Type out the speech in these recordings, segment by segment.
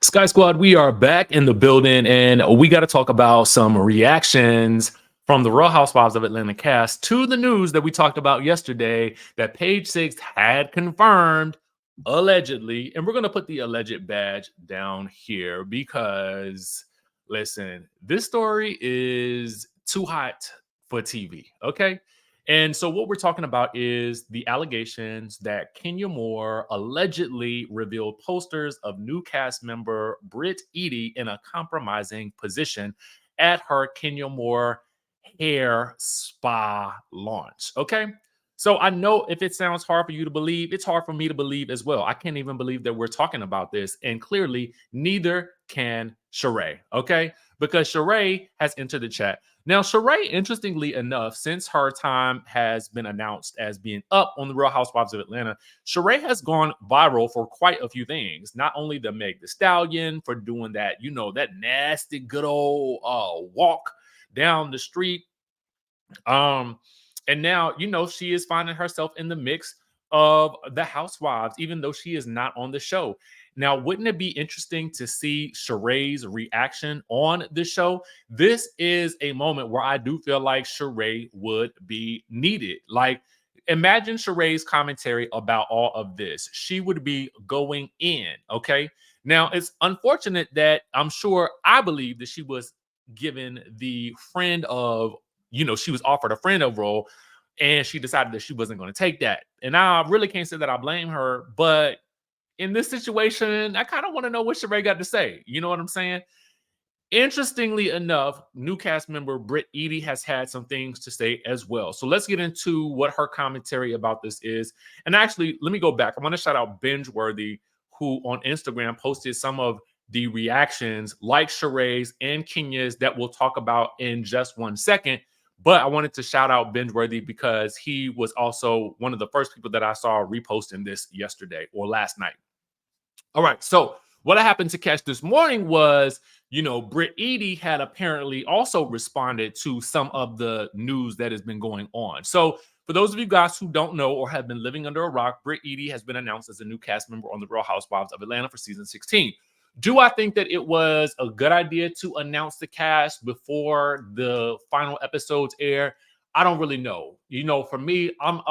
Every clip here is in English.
Sky Squad, we are back in the building and we got to talk about some reactions from the Real Housewives of Atlanta cast to the news that we talked about yesterday that Page Six had confirmed allegedly. And we're going to put the alleged badge down here because, listen, this story is too hot for TV. Okay. And so, what we're talking about is the allegations that Kenya Moore allegedly revealed posters of new cast member Brit Eady in a compromising position at her Kenya Moore hair spa launch. Okay. So, I know if it sounds hard for you to believe, it's hard for me to believe as well. I can't even believe that we're talking about this. And clearly, neither can Sheree. Okay. Because Sheree has entered the chat. Now, Sheree, interestingly enough, since her time has been announced as being up on the Real Housewives of Atlanta, Sheree has gone viral for quite a few things. Not only the Meg the Stallion for doing that, that nasty good old walk down the street. And now, she is finding herself in the mix of the Housewives, even though she is not on the show. Now, wouldn't it be interesting to see Sheree's reaction on the show? This is a moment where I do feel like Sheree would be needed. Like, imagine Sheree's commentary about all of this. She would be going in, okay? Now, it's unfortunate that I believe that she was given the friend of, she was offered a friend of role and she decided that she wasn't going to take that. And I really can't say that I blame her, but in this situation, I kind of want to know what Sheree got to say. You know what I'm saying? Interestingly enough, new cast member Brit Eady has had some things to say as well. So let's get into what her commentary about this is. And actually, let me go back. I want to shout out Bingeworthy, who on Instagram posted some of the reactions like Sheree's and Kenya's that we'll talk about in just 1 second. But I wanted to shout out Bingeworthy because he was also one of the first people that I saw reposting this yesterday or last night. All right. So what I happened to catch this morning was, Brit Eady had apparently also responded to some of the news that has been going on. So for those of you guys who don't know or have been living under a rock, Brit Eady has been announced as a new cast member on the Real Housewives of Atlanta for season 16. Do I think that it was a good idea to announce the cast before the final episodes air? I don't really know. For me, I'm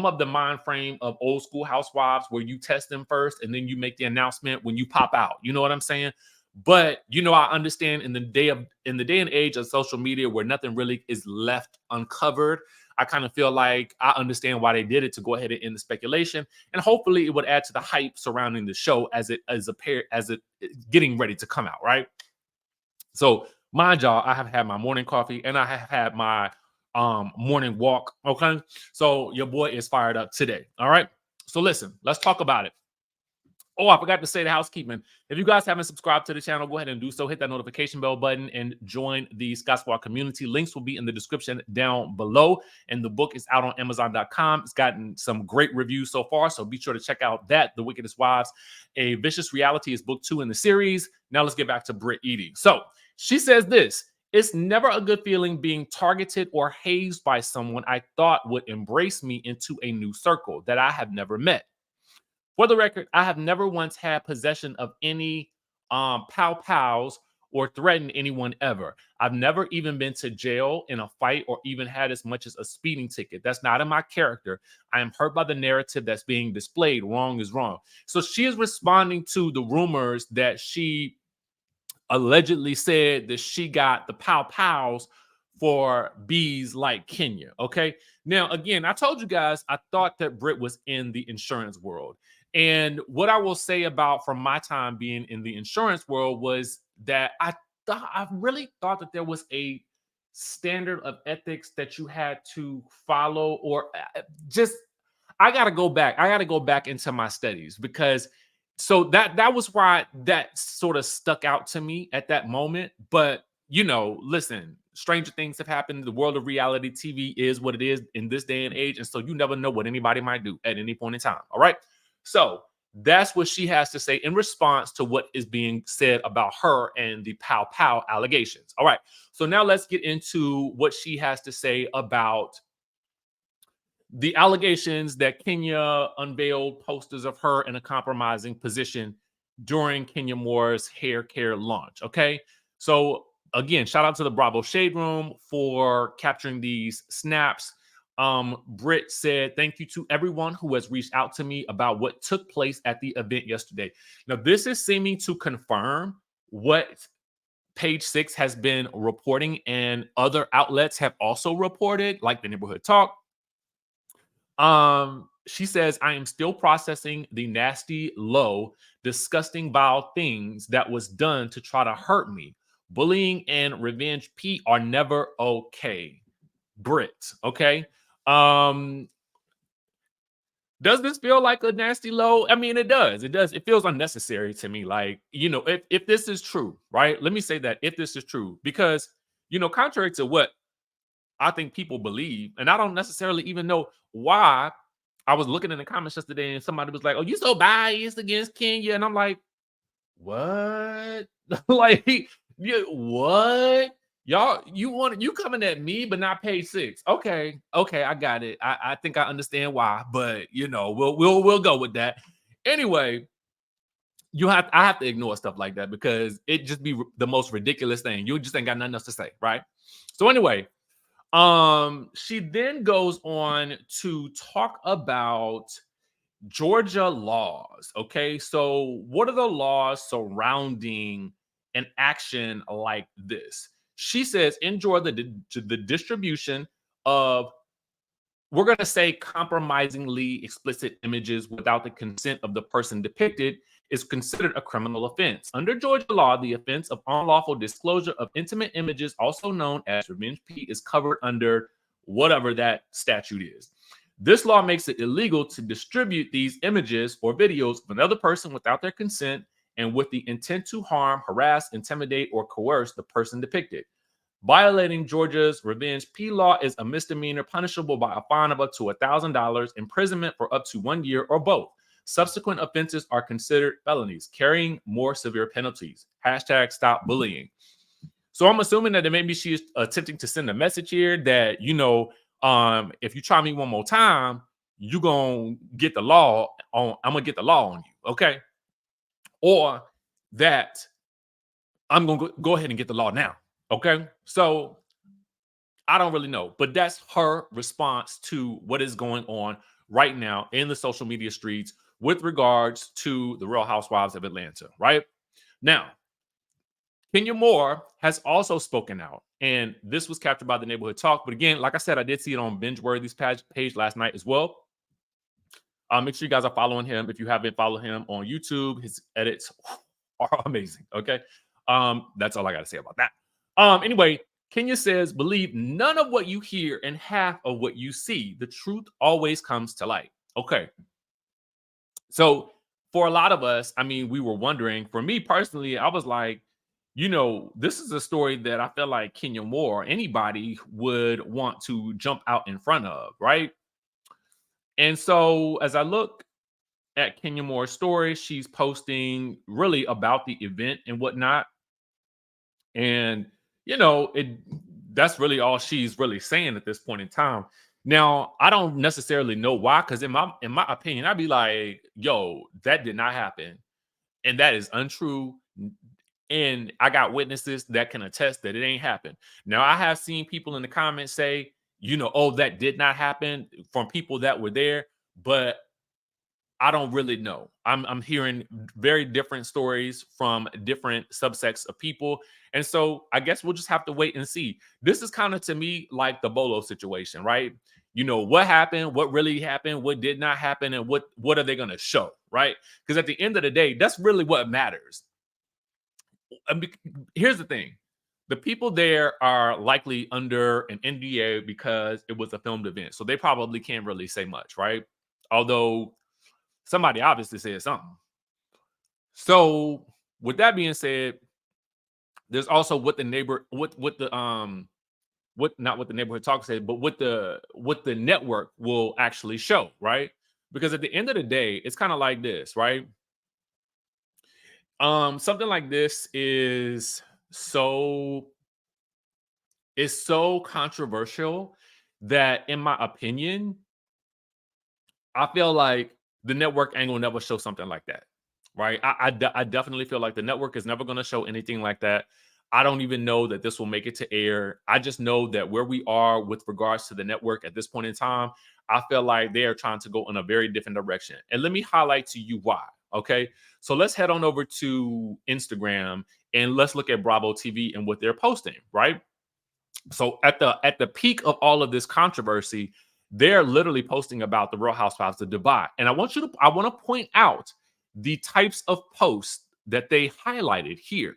of the mind frame of old school housewives where you test them first and then you make the announcement when you pop out. You know what I'm saying? But I understand in the day and age of social media where nothing really is left uncovered. I kind of feel like I understand why they did it, to go ahead and end the speculation, and hopefully it would add to the hype surrounding the show as it getting ready to come out, right? So mind y'all, I have had my morning coffee and I have had my morning walk. Okay. So your boy is fired up today. All right. So listen, let's talk about it. Oh, I forgot to say the housekeeping. If you guys haven't subscribed to the channel, go ahead and do so. Hit that notification bell button and join the Sky Squad community. Links will be in the description down below. And the book is out on Amazon.com. It's gotten some great reviews so far, so be sure to check out that. The Wickedest Wives, A Vicious Reality is book 2 in the series. Now let's get back to Brit Eady. So she says this: "It's never a good feeling being targeted or hazed by someone I thought would embrace me into a new circle that I have never met. For the record, I have never once had possession of any pow-pows or threatened anyone ever. I've never even been to jail in a fight or even had as much as a speeding ticket. That's not in my character. I am hurt by the narrative that's being displayed. Wrong is wrong." So she is responding to the rumors that she allegedly said that she got the pow-pows for bees like Kenya. Okay. Now, again, I told you guys I thought that Brit was in the insurance world. And what I will say about from my time being in the insurance world was that I really thought that there was a standard of ethics that you had to follow, or just I gotta go back. I gotta go back into my studies because so that was why that sort of stuck out to me at that moment. But listen, stranger things have happened. The world of reality TV is what it is in this day and age, and so you never know what anybody might do at any point in time. All right, so that's what she has to say in response to what is being said about her and the pow pow allegations. All right, so now let's get into what she has to say about the allegations that Kenya unveiled posters of her in a compromising position during Kenya Moore's hair care launch. Okay. So again, shout out to the Bravo Shade Room for capturing these snaps. Brit said, thank you to everyone who has reached out to me about what took place at the event yesterday. Now, this is seeming to confirm what Page Six has been reporting, and other outlets have also reported, like the Neighborhood Talk. She says, I am still processing the nasty, low, disgusting, vile things that was done to try to hurt me. Bullying and revenge P are never okay. Brit, okay? Um, does this feel like a nasty low? I mean, it does. It does. It feels unnecessary to me. Like, if this is true, right? Let me say that if this is true, because contrary to what I think people believe, and I don't necessarily even know why. I was looking in the comments yesterday, and somebody was like, "Oh, you so biased against Kenya," and I'm like, "What? Like, what? Y'all, you coming at me, but not Page Six? Okay, okay, I got it. I think I understand why, but we'll go with that. Anyway, I have to ignore stuff like that because it just be the most ridiculous thing. You just ain't got nothing else to say, right? So anyway, she then goes on to talk about Georgia laws. Okay, so what are the laws surrounding an action like this? She says in Georgia, the distribution of, we're going to say, compromisingly explicit images without the consent of the person depicted is considered a criminal offense. Under Georgia law, the offense of unlawful disclosure of intimate images, also known as revenge P, is covered under whatever that statute is. This law makes it illegal to distribute these images or videos of another person without their consent and with the intent to harm, harass, intimidate, or coerce the person depicted. Violating Georgia's revenge P law is a misdemeanor punishable by a fine of up to $1,000, imprisonment for up to 1 year, or both. Subsequent offenses are considered felonies, carrying more severe penalties. Hashtag stop bullying. So I'm assuming that maybe she is attempting to send a message here that, if you try me one more time, you gonna get the law on. I'm gonna get the law on you, okay? Or that I'm gonna go ahead and get the law now, okay? So I don't really know, but that's her response to what is going on right now in the social media streets with regards to the Real Housewives of Atlanta, right? Now, Kenya Moore has also spoken out, and this was captured by the Neighborhood Talk. But again, like I said, I did see it on Bingeworthy's page last night as well. Make sure you guys are following him. If you haven't followed him on YouTube, his edits are amazing. Okay. That's all I got to say about that. Anyway, Kenya says, believe none of what you hear and half of what you see. The truth always comes to light. Okay. So for a lot of us, I mean, we were wondering, for me personally, I was like, this is a story that I feel like Kenya Moore, anybody would want to jump out in front of, right? And so as I look at Kenya Moore's story, she's posting really about the event and whatnot. And, it that's really all she's really saying at this point in time. Now, I don't necessarily know why, because in my opinion, I'd be like, yo, that did not happen. And that is untrue. And I got witnesses that can attest that it ain't happened. Now, I have seen people in the comments say, oh, that did not happen, from people that were there, but I don't really know. I'm hearing very different stories from different subsects of people. And so I guess we'll just have to wait and see. This is kind of, to me, like the Bolo situation, right? What happened, what really happened, what did not happen, and what are they going to show, right? Because at the end of the day, that's really what matters. Here's the thing. The people there are likely under an NDA because it was a filmed event. So they probably can't really say much, right? Although somebody obviously said something. So with that being said, there's also what the not what the Neighborhood Talk said, but what the network will actually show, right? Because at the end of the day, it's kind of like this, right? Something like this is so controversial that, in my opinion, I feel like the network ain't gonna never show something like that. right? I definitely feel like the network is never going to show anything like that. I don't even know that this will make it to air. I just know that where we are with regards to the network at this point in time, I feel like they are trying to go in a very different direction. And let me highlight to you why. Okay. So let's head on over to Instagram and let's look at Bravo TV and what they're posting, right? So at the peak of all of this controversy, they're literally posting about the Real Housewives of Dubai. And I want to point out the types of posts that they highlighted here.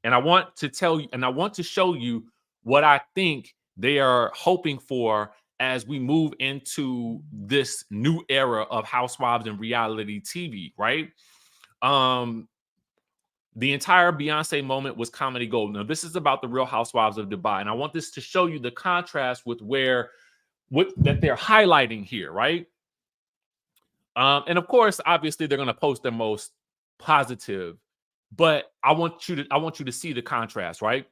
And I want to tell you, and I want to show you what I think they are hoping for as we move into this new era of housewives and reality TV, right? Um, the entire Beyonce moment was comedy gold. Now, this is about the Real Housewives of Dubai, and I want this to show you the contrast with what that they're highlighting here, right? And of course, obviously, they're going to post the most positive, but I want you to see the contrast, right?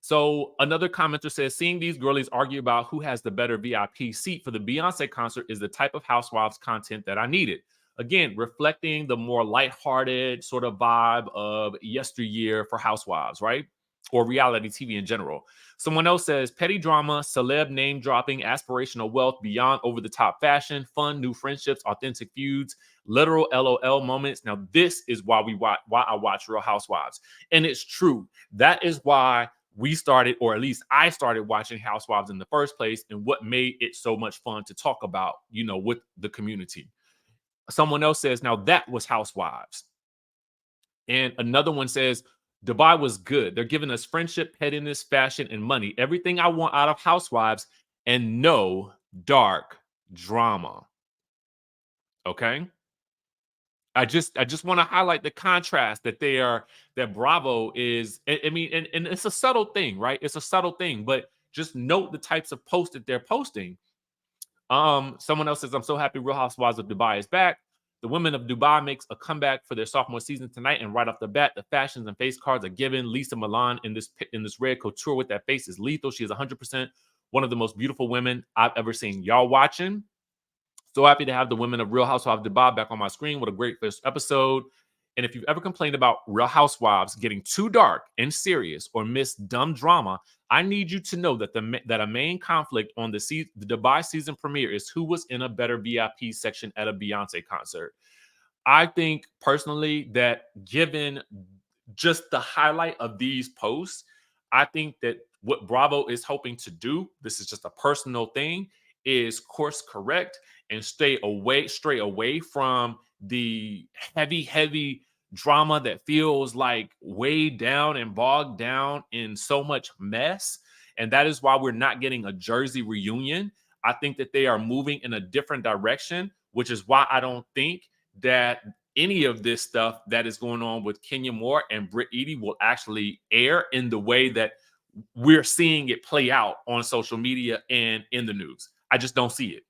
So another commenter says, seeing these girlies argue about who has the better VIP seat for the Beyonce concert is the type of Housewives content that I needed. Again, reflecting the more lighthearted sort of vibe of yesteryear for Housewives, right? Or reality TV in general. Someone else says, petty drama, celeb name dropping, aspirational wealth, beyond over the top fashion, fun, new friendships, authentic feuds, literal LOL moments. Now, this is why I watch Real Housewives. And it's true. That is why we started, or at least I started watching Housewives in the first place, and what made it so much fun to talk about, with the community. Someone else says, now that was Housewives. And another one says, Dubai was good. They're giving us friendship, pettiness, fashion, and money. Everything I want out of Housewives, and no dark drama. Okay. I just want to highlight the contrast that Bravo is. I mean, and it's a subtle thing, right? It's a subtle thing, but just note the types of posts that they're posting. Someone else says, I'm so happy Real Housewives of Dubai is back. The women of Dubai makes a comeback for their sophomore season tonight, and right off the bat, the fashions and face cards are given. Lisa Milan in this red couture with that face is lethal. She is 100% one of the most beautiful women I've ever seen. Y'all watching? So happy to have the women of Real Housewives of Dubai back on my screen. What a great first episode. And if you've ever complained about Real Housewives getting too dark and serious or missed dumb drama, I need you to know that that a main conflict on the Dubai season premiere is who was in a better VIP section at a Beyonce concert. I think personally that given just the highlight of these posts, I think that what Bravo is hoping to do, this is just a personal thing, is course correct and stray away from the heavy drama that feels like weighed down and bogged down in so much mess. And that is why we're not getting a Jersey reunion. I think that they are moving in a different direction, which is why I don't think that any of this stuff that is going on with Kenya Moore and Brit Eady will actually air in the way that we're seeing it play out on social media and in the news. I just don't see it.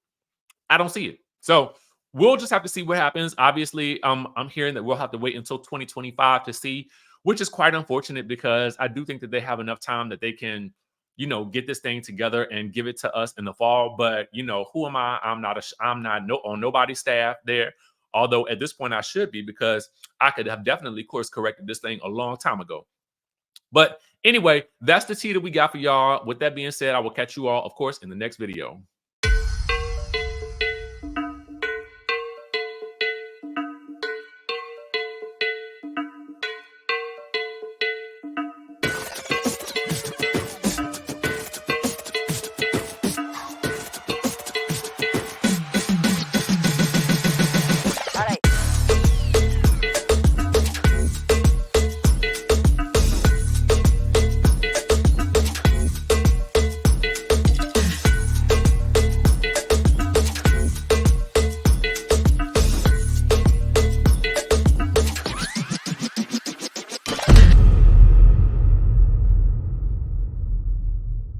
I don't see it. So we'll just have to see what happens. Obviously, I'm hearing that we'll have to wait until 2025 to see, which is quite unfortunate because I do think that they have enough time that they can, get this thing together and give it to us in the fall. But who am I? I'm not on nobody's staff there. Although at this point I should be, because I could have definitely course corrected this thing a long time ago. But anyway, that's the tea that we got for y'all. With that being said, I will catch you all, of course, in the next video.